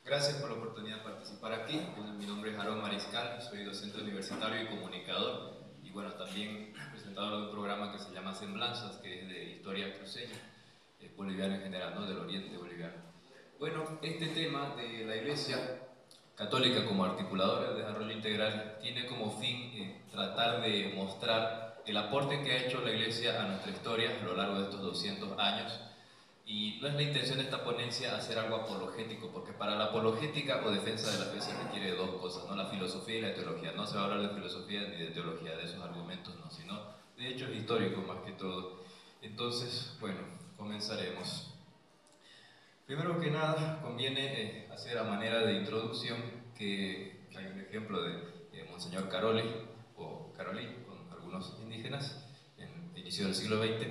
Gracias por la oportunidad de participar aquí. Bueno, mi nombre es Aarón Mariscal, soy docente universitario y comunicador y bueno, también presentador de un programa que se llama Semblanzas, que es de historia cruceña, boliviana en general, ¿no? Del oriente boliviano. Bueno, este tema de la Iglesia Católica como articuladora del desarrollo integral tiene como fin tratar de mostrar el aporte que ha hecho la Iglesia a nuestra historia a lo largo de estos 200 años. Y no es la intención de esta ponencia hacer algo apologético, porque para la apologética o defensa de la fe se requiere de dos cosas, ¿no? La filosofía y la teología. No se va a hablar de filosofía ni de teología, de esos argumentos no, sino de hechos históricos más que todo. Entonces, bueno, comenzaremos. Primero que nada, conviene hacer a manera de introducción que hay un ejemplo de Monseñor Caroli, o Caroli, con algunos indígenas, en inicio del siglo XX.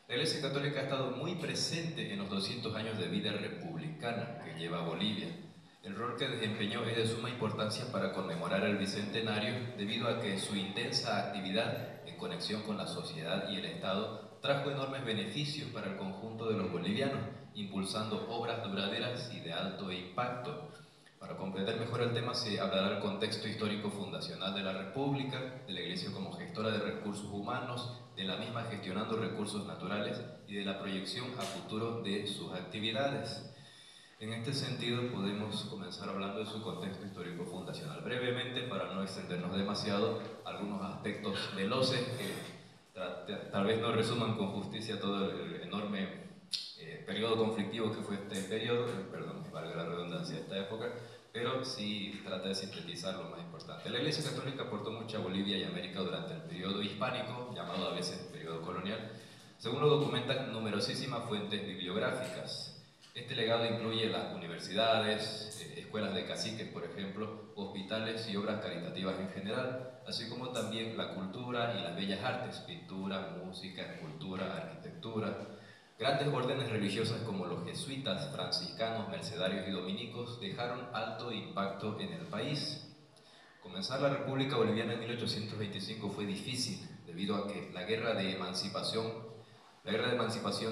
La Iglesia Católica ha estado muy presente en los 200 años de vida republicana que lleva Bolivia. El rol que desempeñó es de suma importancia para conmemorar el bicentenario debido a que su intensa actividad en conexión con la sociedad y el Estado trajo enormes beneficios para el conjunto de los bolivianos, impulsando obras duraderas y de alto impacto. Para comprender mejor el tema se hablará del contexto histórico fundacional de la República, de la Iglesia como gestora de recursos humanos, de la misma gestionando recursos naturales y de la proyección a futuro de sus actividades. En este sentido podemos comenzar hablando de su contexto histórico fundacional. Brevemente, para no extendernos demasiado, algunos aspectos veloces que tal vez no resuman con justicia todo el enorme periodo conflictivo que fue este periodo, perdón, valga la redundancia, esta época, pero sí trata de sintetizar lo más importante. La Iglesia Católica aportó mucho a Bolivia y América durante el periodo hispánico, llamado a veces periodo colonial, según lo documentan numerosísimas fuentes bibliográficas. Este legado incluye las universidades, escuelas de caciques, por ejemplo, hospitales y obras caritativas en general, así como también la cultura y las bellas artes, pintura, música, escultura, arquitectura. Grandes órdenes religiosas como los jesuitas, franciscanos, mercedarios y dominicos dejaron alto impacto en el país. Comenzar la República Boliviana en 1825 fue difícil debido a que la guerra de emancipación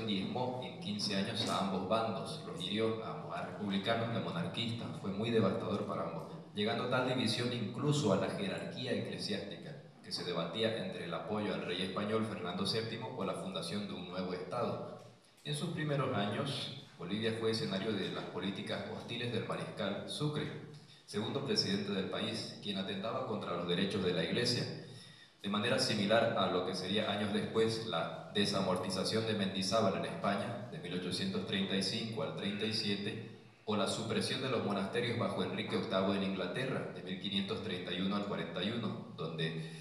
diezmó en 15 años a ambos bandos, los hirió a republicanos y a monarquistas, fue muy devastador para ambos, llegando tal división incluso a la jerarquía eclesiástica, que se debatía entre el apoyo al rey español Fernando VII o la fundación de un nuevo Estado. En sus primeros años, Bolivia fue escenario de las políticas hostiles del mariscal Sucre, segundo presidente del país, quien atentaba contra los derechos de la Iglesia, de manera similar a lo que sería años después la desamortización de Mendizábal en España, de 1835 al 37, o la supresión de los monasterios bajo Enrique VIII en Inglaterra, de 1531 al 41, donde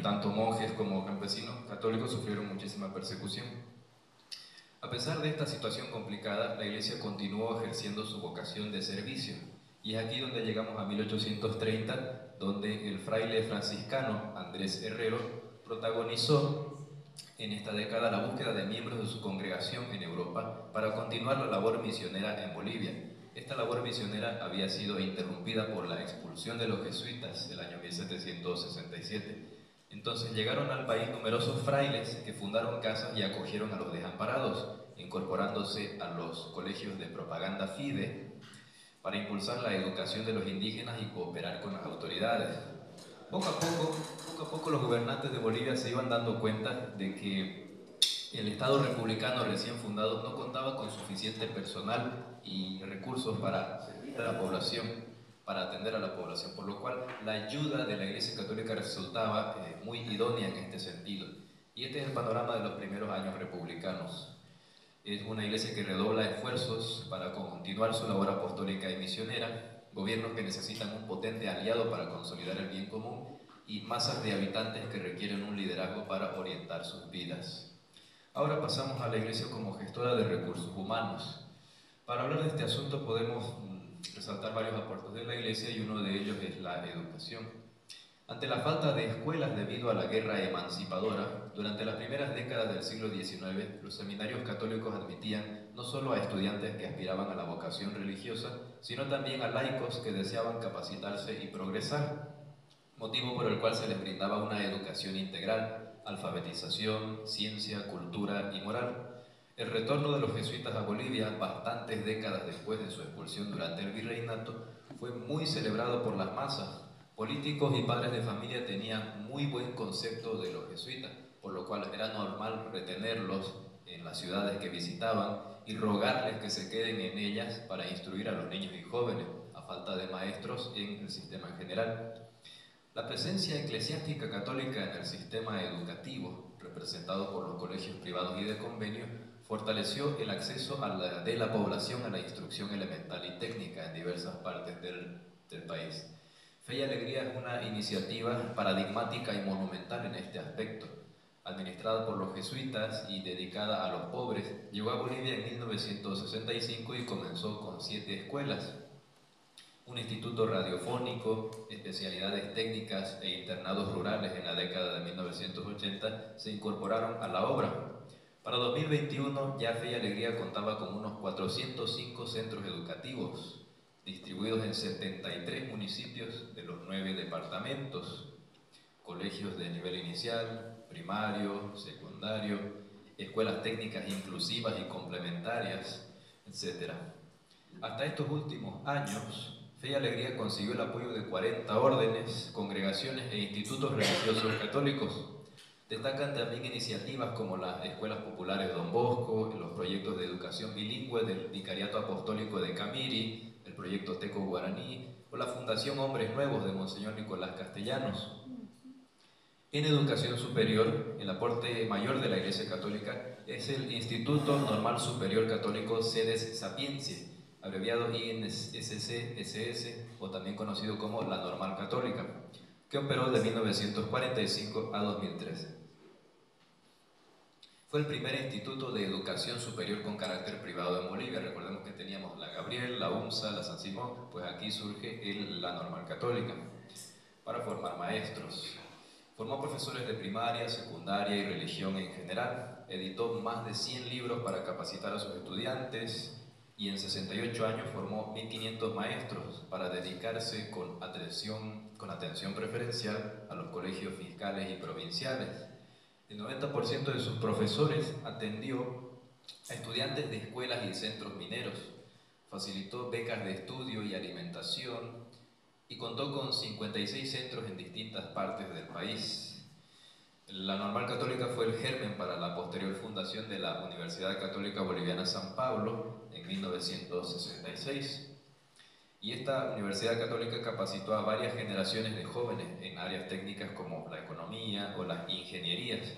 tanto monjes como campesinos católicos sufrieron muchísima persecución. A pesar de esta situación complicada, la Iglesia continuó ejerciendo su vocación de servicio, y es aquí donde llegamos a 1830, donde el fraile franciscano Andrés Herrero protagonizó en esta década la búsqueda de miembros de su congregación en Europa para continuar la labor misionera en Bolivia. Esta labor misionera había sido interrumpida por la expulsión de los jesuitas el año 1767. Entonces llegaron al país numerosos frailes que fundaron casas y acogieron a los desamparados, incorporándose a los colegios de propaganda FIDE para impulsar la educación de los indígenas y cooperar con las autoridades. Poco a poco los gobernantes de Bolivia se iban dando cuenta de que el Estado republicano recién fundado no contaba con suficiente personal y recursos para servir a la población, para atender a la población, por lo cual la ayuda de la Iglesia Católica resultaba muy idónea en este sentido. Y este es el panorama de los primeros años republicanos. Es una iglesia que redobla esfuerzos para continuar su labor apostólica y misionera, gobiernos que necesitan un potente aliado para consolidar el bien común y masas de habitantes que requieren un liderazgo para orientar sus vidas. Ahora pasamos a la iglesia como gestora de recursos humanos. Para hablar de este asunto podemos resaltar varios aportes de la iglesia y uno de ellos es la educación. Ante la falta de escuelas debido a la guerra emancipadora, durante las primeras décadas del siglo XIX, los seminarios católicos admitían no solo a estudiantes que aspiraban a la vocación religiosa, sino también a laicos que deseaban capacitarse y progresar, motivo por el cual se les brindaba una educación integral, alfabetización, ciencia, cultura y moral. El retorno de los jesuitas a Bolivia, bastantes décadas después de su expulsión durante el virreinato, fue muy celebrado por las masas. Políticos y padres de familia tenían muy buen concepto de los jesuitas, por lo cual era normal retenerlos en las ciudades que visitaban y rogarles que se queden en ellas para instruir a los niños y jóvenes, a falta de maestros en el sistema en general. La presencia eclesiástica católica en el sistema educativo, representado por los colegios privados y de convenio, fortaleció el acceso de la población a la instrucción elemental y técnica en diversas partes del país. Fe y Alegría es una iniciativa paradigmática y monumental en este aspecto. Administrada por los jesuitas y dedicada a los pobres, llegó a Bolivia en 1965 y comenzó con 7 escuelas, un instituto radiofónico, especialidades técnicas e internados rurales en la década de 1980 se incorporaron a la obra. Para 2021 ya Fe y Alegría contaba con unos 405 centros educativos, distribuidos en 73 municipios de los 9 departamentos, colegios de nivel inicial, primario, secundario, escuelas técnicas inclusivas y complementarias, etc. Hasta estos últimos años, Fe y Alegría consiguió el apoyo de 40 órdenes, congregaciones e institutos religiosos católicos. Destacan también iniciativas como las Escuelas Populares Don Bosco, los proyectos de educación bilingüe del Vicariato Apostólico de Camiri, el proyecto Teco Guaraní o la Fundación Hombres Nuevos de Monseñor Nicolás Castellanos. En educación superior, el aporte mayor de la Iglesia Católica es el Instituto Normal Superior Católico Sedes Sapientiae, abreviado INSC-SS, o también conocido como la Normal Católica, que operó de 1945 a 2013. Fue el primer instituto de educación superior con carácter privado en Bolivia. Recordemos que teníamos la Gabriel, la UMSA, la San Simón, pues aquí surge la Normal Católica, para formar maestros. Formó profesores de primaria, secundaria y religión en general. Editó más de 100 libros para capacitar a sus estudiantes y en 68 años formó 1.500 maestros para dedicarse con atención preferencial a los colegios fiscales y provinciales. El 90% de sus profesores atendió a estudiantes de escuelas y centros mineros, facilitó becas de estudio y alimentación y contó con 56 centros en distintas partes del país. La Normal Católica fue el germen para la posterior fundación de la Universidad Católica Boliviana San Pablo en 1966. Y esta Universidad Católica capacitó a varias generaciones de jóvenes en áreas técnicas como la economía o las ingenierías,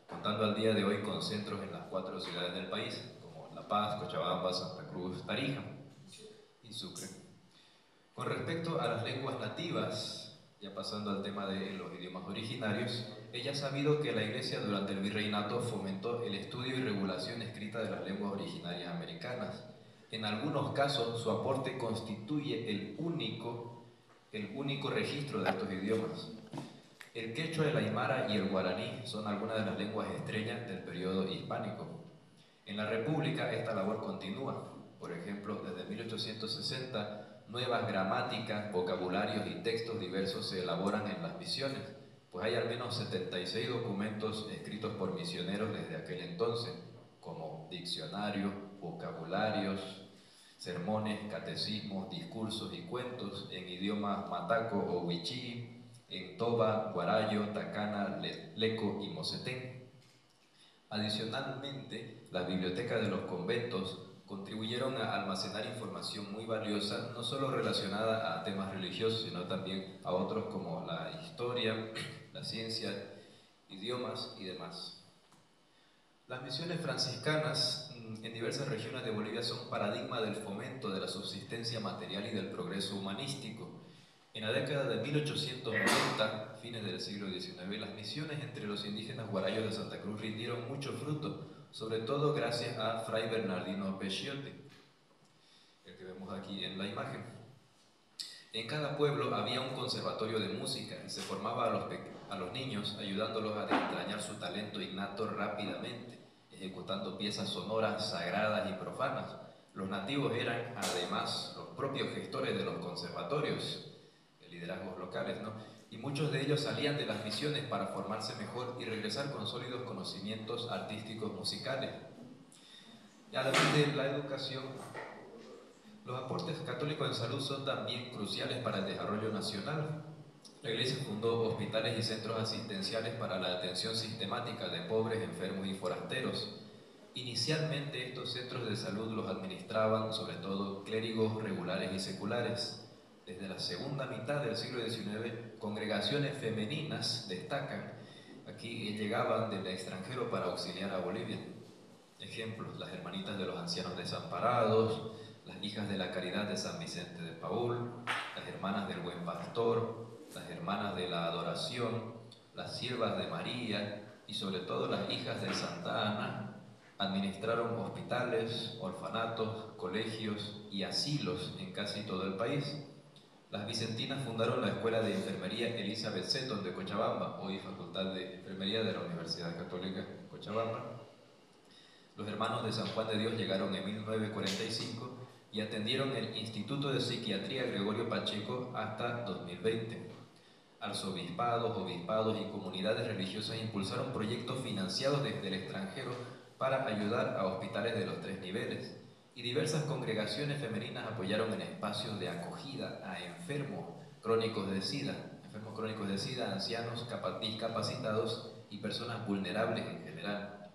contando al día de hoy con centros en las 4 ciudades del país, como La Paz, Cochabamba, Santa Cruz, Tarija y Sucre. Con respecto a las lenguas nativas, ya pasando al tema de los idiomas originarios, ella ha sabido que la Iglesia durante el virreinato fomentó el estudio y regulación escrita de las lenguas originarias americanas. En algunos casos, su aporte constituye el único registro de estos idiomas. El quechua, el aymara y el guaraní son algunas de las lenguas estrellas del periodo hispánico. En la República esta labor continúa. Por ejemplo, desde 1860, nuevas gramáticas, vocabularios y textos diversos se elaboran en las misiones, pues hay al menos 76 documentos escritos por misioneros desde aquel entonces, como diccionarios, vocabularios, sermones, catecismos, discursos y cuentos en idiomas mataco o wichí, en toba, guarayo, tacana, leco y mocetén. Adicionalmente, las bibliotecas de los conventos contribuyeron a almacenar información muy valiosa, no solo relacionada a temas religiosos, sino también a otros como la historia, la ciencia, idiomas y demás. Las misiones franciscanas en diversas regiones de Bolivia son paradigma del fomento de la subsistencia material y del progreso humanístico. En la década de 1890, fines del siglo XIX, las misiones entre los indígenas guarayos de Santa Cruz rindieron mucho fruto, sobre todo gracias a Fray Bernardino Peixote, el que vemos aquí en la imagen. En cada pueblo había un conservatorio de música y se formaba a los niños, ayudándolos a desentrañar su talento innato rápidamente, ejecutando piezas sonoras, sagradas y profanas. Los nativos eran además los propios gestores de los conservatorios, liderazgos locales, ¿no? Y muchos de ellos salían de las misiones para formarse mejor y regresar con sólidos conocimientos artísticos musicales. Además de la educación, los aportes católicos en salud son también cruciales para el desarrollo nacional. La Iglesia fundó hospitales y centros asistenciales para la atención sistemática de pobres, enfermos y forasteros. Inicialmente estos centros de salud los administraban sobre todo clérigos regulares y seculares. Desde la segunda mitad del siglo XIX, congregaciones femeninas destacan. Aquí llegaban del extranjero para auxiliar a Bolivia. Ejemplos: las hermanitas de los ancianos desamparados, las hijas de la caridad de San Vicente de Paúl, las hermanas del Buen Pastor, las hermanas de la adoración, las siervas de María y sobre todo las hijas de Santa Ana. Administraron hospitales, orfanatos, colegios y asilos en casi todo el país. Las vicentinas fundaron la Escuela de Enfermería Elizabeth Seton de Cochabamba, hoy Facultad de Enfermería de la Universidad Católica de Cochabamba. Los hermanos de San Juan de Dios llegaron en 1945 y atendieron el Instituto de Psiquiatría Gregorio Pacheco hasta 2020. Arzobispados, obispados y comunidades religiosas impulsaron proyectos financiados desde el extranjero para ayudar a hospitales de los 3 niveles, y diversas congregaciones femeninas apoyaron en espacios de acogida a enfermos crónicos de SIDA, ancianos discapacitados y personas vulnerables en general.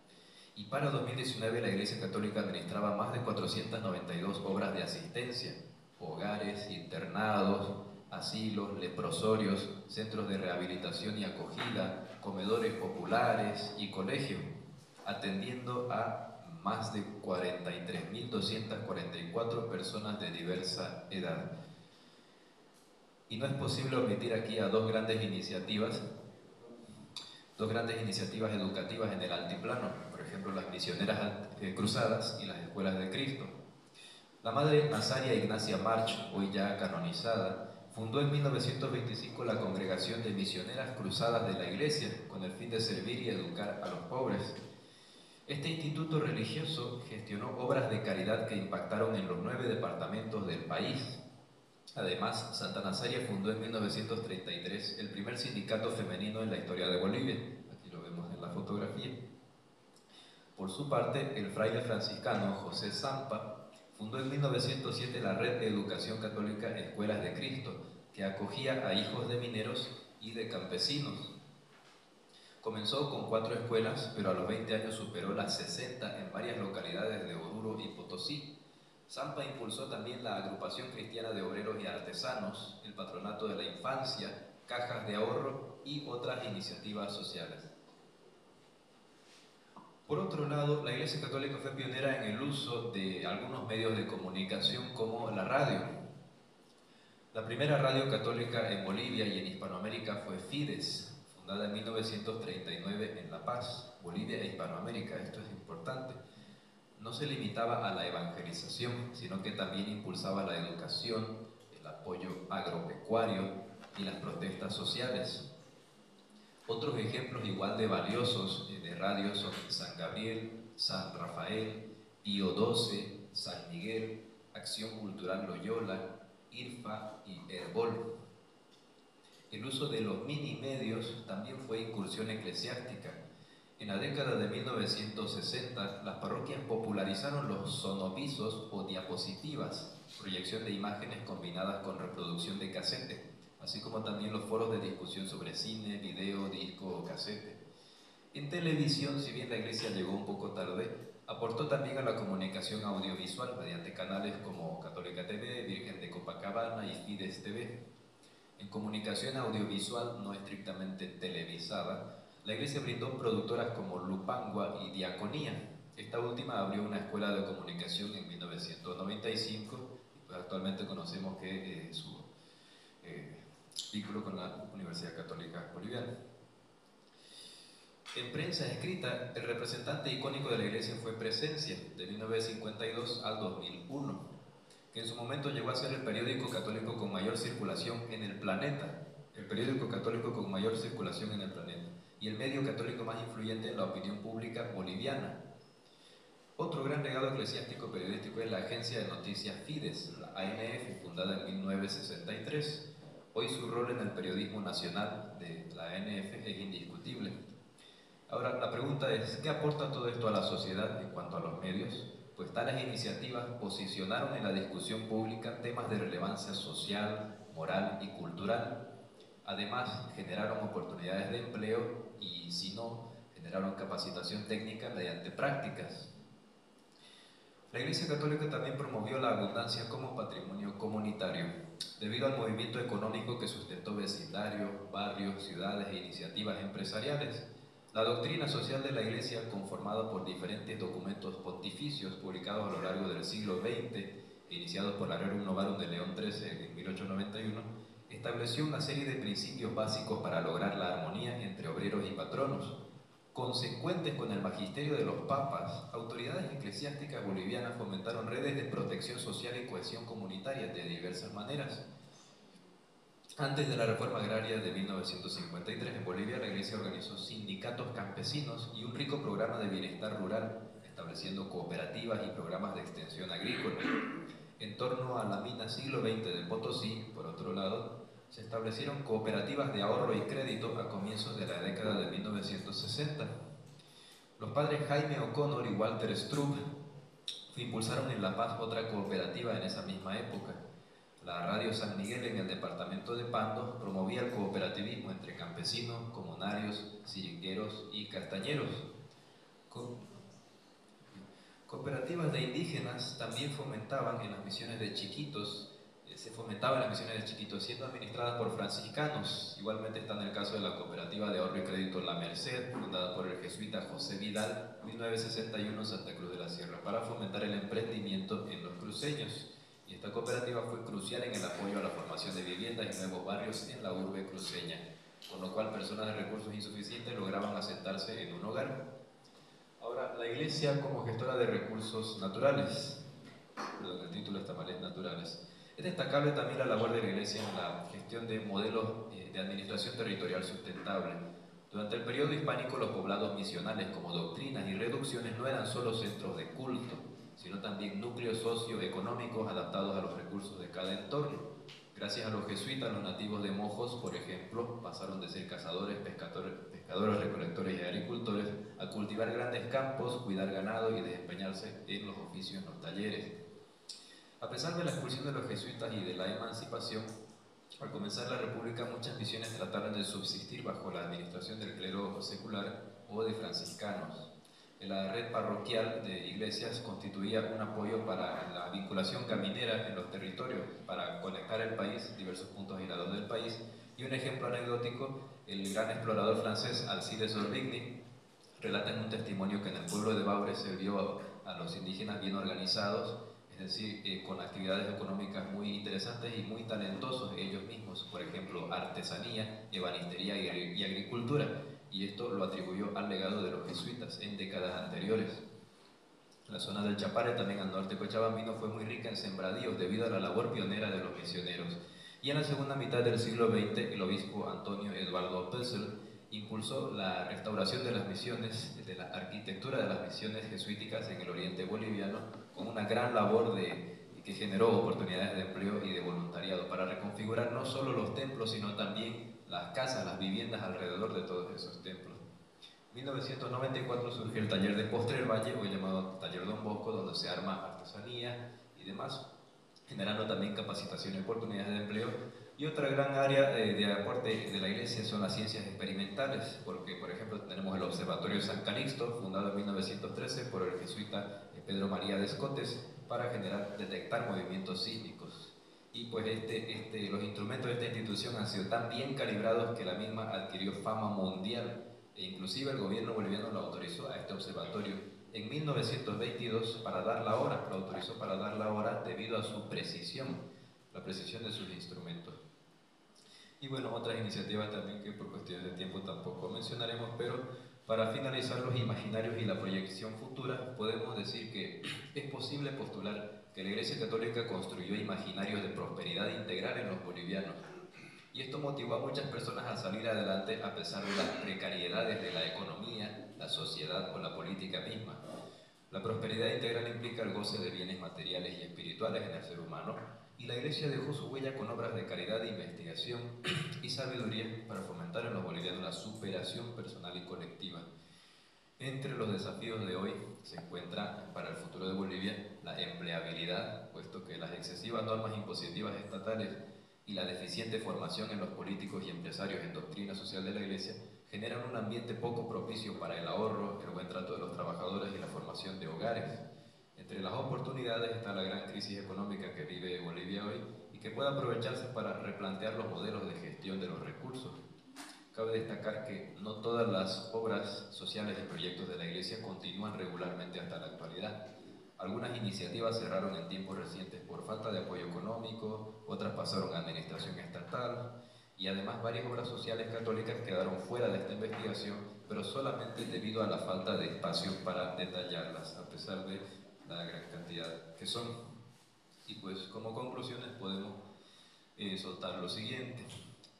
Y para 2019 la Iglesia Católica administraba más de 492 obras de asistencia, hogares, internados, asilos, leprosorios, centros de rehabilitación y acogida, comedores populares y colegios, atendiendo a más de 43.244 personas de diversa edad. Y no es posible omitir aquí a dos grandes iniciativas educativas en el altiplano, por ejemplo las misioneras cruzadas y las escuelas de Cristo. La Madre Nazaria Ignacia March, hoy ya canonizada, fundó en 1925 la Congregación de Misioneras Cruzadas de la Iglesia, con el fin de servir y educar a los pobres. Este instituto religioso gestionó obras de caridad que impactaron en los 9 departamentos del país. Además, Santa Nazaria fundó en 1933 el primer sindicato femenino en la historia de Bolivia. Aquí lo vemos en la fotografía. Por su parte, el fraile franciscano José Zampa fundó en 1907 la Red de Educación Católica Escuelas de Cristo, que acogía a hijos de mineros y de campesinos. Comenzó con 4 escuelas, pero a los 20 años superó las 60 en varias localidades de Oruro y Potosí. Zampa impulsó también la Agrupación Cristiana de Obreros y Artesanos, el Patronato de la Infancia, cajas de ahorro y otras iniciativas sociales. Por otro lado, la Iglesia Católica fue pionera en el uso de algunos medios de comunicación como la radio. La primera radio católica en Bolivia y en Hispanoamérica fue Fides, fundada en 1939 en La Paz, Bolivia e Hispanoamérica. Esto es importante. No se limitaba a la evangelización, sino que también impulsaba la educación, el apoyo agropecuario y las protestas sociales. Otros ejemplos igual de valiosos de radio son San Gabriel, San Rafael, Pío XII, San Miguel, Acción Cultural Loyola, IRFA y Herbol. El uso de los minimedios también fue incursión eclesiástica. En la década de 1960, las parroquias popularizaron los sonovisos o diapositivas, proyección de imágenes combinadas con reproducción de casete, así como también los foros de discusión sobre cine, video, disco o casete. En televisión, si bien la Iglesia llegó un poco tarde, aportó también a la comunicación audiovisual mediante canales como Católica TV, Virgen de Copacabana y Fides TV. En comunicación audiovisual no estrictamente televisada, la Iglesia brindó productoras como Lupangua y Diaconía. Esta última abrió una escuela de comunicación en 1995 y pues actualmente conocemos que su vínculo con la Universidad Católica Boliviana. En prensa escrita, el representante icónico de la Iglesia fue Presencia, de 1952 al 2001, que en su momento llegó a ser el periódico católico con mayor circulación en el planeta, y el medio católico más influyente en la opinión pública boliviana. Otro gran legado eclesiástico periodístico es la agencia de noticias Fides, la ANF, fundada en 1963. Hoy su rol en el periodismo nacional de la ANF es indiscutible. Ahora, la pregunta es, ¿qué aporta todo esto a la sociedad en cuanto a los medios? pues tales iniciativas posicionaron en la discusión pública temas de relevancia social, moral y cultural. Además, generaron oportunidades de empleo y, si no, generaron capacitación técnica mediante prácticas. La Iglesia Católica también promovió la abundancia como patrimonio comunitario, debido al movimiento económico que sustentó vecindarios, barrios, ciudades e iniciativas empresariales. La doctrina social de la Iglesia, conformada por diferentes documentos pontificios publicados a lo largo del siglo XX e iniciados por la Rerum Novarum de León XIII en 1891, estableció una serie de principios básicos para lograr la armonía entre obreros y patronos. Consecuentes con el magisterio de los papas, autoridades eclesiásticas bolivianas fomentaron redes de protección social y cohesión comunitaria de diversas maneras. Antes de la reforma agraria de 1953 en Bolivia, la Iglesia organizó sindicatos campesinos y un rico programa de bienestar rural, estableciendo cooperativas y programas de extensión agrícola. En torno a la mina siglo XX de Potosí, por otro lado, se establecieron cooperativas de ahorro y crédito a comienzos de la década de 1960. Los padres Jaime O'Connor y Walter Strubb impulsaron en La Paz otra cooperativa en esa misma época. La Radio San Miguel en el departamento de Pando promovía el cooperativismo entre campesinos, comunarios, siringueros y castañeros. Cooperativas de indígenas también fomentaban en las misiones de Chiquitos, siendo administradas por franciscanos. Igualmente está en el caso de la cooperativa de ahorro y crédito La Merced, fundada por el jesuita José Vidal, 1961, Santa Cruz de la Sierra, para fomentar el emprendimiento en los cruceños. Y esta cooperativa fue crucial en el apoyo a la formación de viviendas y nuevos barrios en la urbe cruceña, con lo cual personas de recursos insuficientes lograban asentarse en un hogar. Ahora, la Iglesia como gestora de recursos naturales, el título está mal, es naturales. Es destacable también la labor de la Iglesia en la gestión de modelos de administración territorial sustentable. Durante el periodo hispánico, los poblados misionales como doctrinas y reducciones no eran solo centros de culto, sino también núcleos socioeconómicos adaptados a los recursos de cada entorno. Gracias a los jesuitas, los nativos de Mojos, por ejemplo, pasaron de ser cazadores, pescadores, recolectores y agricultores a cultivar grandes campos, cuidar ganado y desempeñarse en los oficios en los talleres. A pesar de la expulsión de los jesuitas y de la emancipación, al comenzar la República muchas misiones trataron de subsistir bajo la administración del clero secular o de franciscanos. La red parroquial de iglesias constituía un apoyo para la vinculación caminera en los territorios, para conectar el país, diversos puntos aislados del país. Y un ejemplo anecdótico, el gran explorador francés Alcides d'Orbigny relata en un testimonio que en el pueblo de Baure se vio a los indígenas bien organizados, es decir, con actividades económicas muy interesantes y muy talentosos ellos mismos, por ejemplo, artesanía, ebanistería y agricultura. Y esto lo atribuyó al legado de los jesuitas en décadas anteriores. La zona del Chapare, también al norte cochabambino, fue muy rica en sembradíos debido a la labor pionera de los misioneros. Y en la segunda mitad del siglo XX, el obispo Antonio Eduardo Pessel impulsó la restauración de las misiones, de la arquitectura de las misiones jesuíticas en el oriente boliviano, con una gran labor que generó oportunidades de empleo y de voluntariado para reconfigurar no solo los templos, sino también las casas, las viviendas alrededor de todos esos templos. En 1994 surgió el taller de Postrer Valle, hoy llamado Taller Don Bosco, donde se arma artesanía y demás, generando también capacitación y oportunidades de empleo. Y otra gran área de aporte de la Iglesia son las ciencias experimentales, porque por ejemplo tenemos el Observatorio San Calixto, fundado en 1913 por el jesuita Pedro María de Escotes, para detectar movimientos sísmicos. Y pues los instrumentos de esta institución han sido tan bien calibrados que la misma adquirió fama mundial, e inclusive el gobierno boliviano lo autorizó a este observatorio en 1922 para dar la hora, lo autorizó para dar la hora debido a su precisión, la precisión de sus instrumentos. Y bueno, otras iniciativas también que por cuestiones de tiempo tampoco mencionaremos, pero para finalizar los imaginarios y la proyección futura, podemos decir que es posible postular que la Iglesia Católica construyó imaginarios de prosperidad integral en los bolivianos. Y esto motivó a muchas personas a salir adelante a pesar de las precariedades de la economía, la sociedad o la política misma. La prosperidad integral implica el goce de bienes materiales y espirituales en el ser humano, y la Iglesia dejó su huella con obras de caridad, investigación y sabiduría para fomentar en los bolivianos la superación personal y colectiva. Entre los desafíos de hoy se encuentra para el futuro de Bolivia la empleabilidad, puesto que las excesivas normas impositivas estatales y la deficiente formación en los políticos y empresarios en doctrina social de la Iglesia generan un ambiente poco propicio para el ahorro, el buen trato de los trabajadores y la formación de hogares. Entre las oportunidades está la gran crisis económica que vive Bolivia hoy y que puede aprovecharse para replantear los modelos de gestión de los recursos. Cabe destacar que no todas las obras sociales y proyectos de la Iglesia continúan regularmente hasta la actualidad. Algunas iniciativas cerraron en tiempos recientes por falta de apoyo económico, otras pasaron a administración estatal y además varias obras sociales católicas quedaron fuera de esta investigación, pero solamente debido a la falta de espacio para detallarlas, a pesar de la gran cantidad que son. Y pues como conclusiones podemos soltar lo siguiente.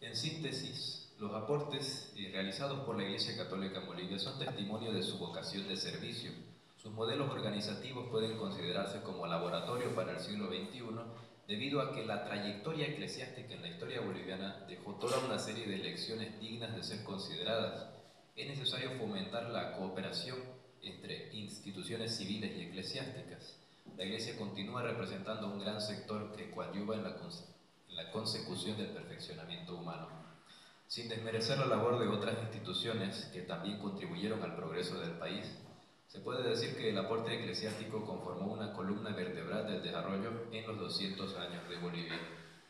En síntesis, los aportes realizados por la Iglesia Católica en Bolivia son testimonio de su vocación de servicio. Sus modelos organizativos pueden considerarse como laboratorio para el siglo XXI debido a que la trayectoria eclesiástica en la historia boliviana dejó toda una serie de lecciones dignas de ser consideradas. Es necesario fomentar la cooperación entre instituciones civiles y eclesiásticas. La Iglesia continúa representando un gran sector que coadyuva en la consecución del perfeccionamiento humano. Sin desmerecer la labor de otras instituciones que también contribuyeron al progreso del país, se puede decir que el aporte eclesiástico conformó una columna vertebral del desarrollo en los 200 años de Bolivia.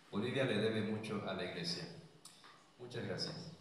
Bolivia le debe mucho a la Iglesia. Muchas gracias.